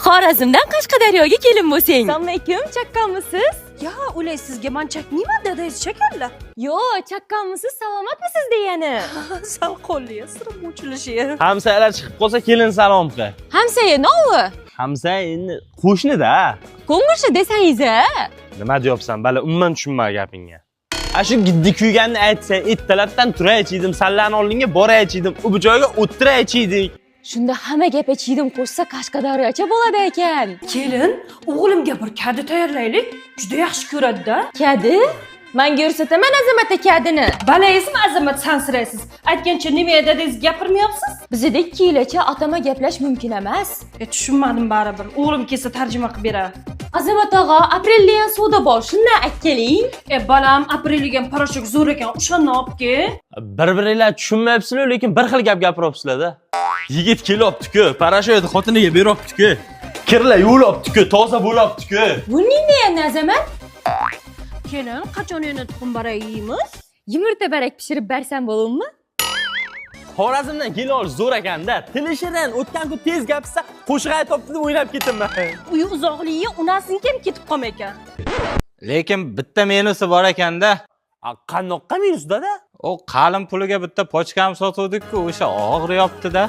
Xorazmdan Qashqadaryoga kelin bo'lsang. Assalomu alaykum, chaqqanmisiz? Ya ular sizga man chakmayman dadangiz chakarlar. Yo, chaqqanmisiz, salomatmisiz degani. Sal qo'lli, sirim ochilishi. Hamsalar chiqib qolsa kelin salom qil. Hamsaye novi. Hamsa endi qo'shnida. Ko'ngilchi desangiz-a? Nima deyapsan? Bala umuman tushunma gapingga. Shu giddi kuyganni aytsa, ertalabdan turay ichidim, sallarni oldinga boray ichidim, u joyga o'tiray ichidik. Shunda hamma gap ichidim qo'shsa Qashqadaryocha bo'ladi ekan. Kelin, o'g'limga bir kadi tayyorlaylik. Juda yaxshi ko'radi-da. Kadi? Menga ko'rsataman Azamat kadini. Balangizmi Azamat sansiraysiz? Aytgancha nima dadangiz gapirmayapsiz? Bizda 2 yilcha atama gaplash mumkin emas. Tushunmadim baribir. O'g'lim kelsa tarjima qilib beray. Azamat og'a, apreldan savdo bor, shundan aytkeling. Balam, apreligan parashok zo'r ekan, o'shani olibki. Bir-biringlar tushunmayapsizlar, lekin bir xil gap gapiryapsizlar-da. Yigit kelyapti-ku, parashokni xotiniga beryapti-ku. Kirlar yuvyapti-ku, toza bo'lyapti-ku. Buning nima Azamat? Kelin, qachon yana tuxumbarak yeymiz? Yumurta barak pishirib bersam bo'ladimi? Xorazmdan kelol zo'r ekanda, tilishidan o'tgan kun tez gapirsa, qo'shiq aytibdi deb o'ylab ketaman. Uy uzoqligi unasiniki ham ketib qolmay ekan. Lekin bitta menusi bor ekanda. Qandoqqa minusda-da? O qalin puliga bitta pochkam sotuvdik-ku, o'sha og'riyapti-da.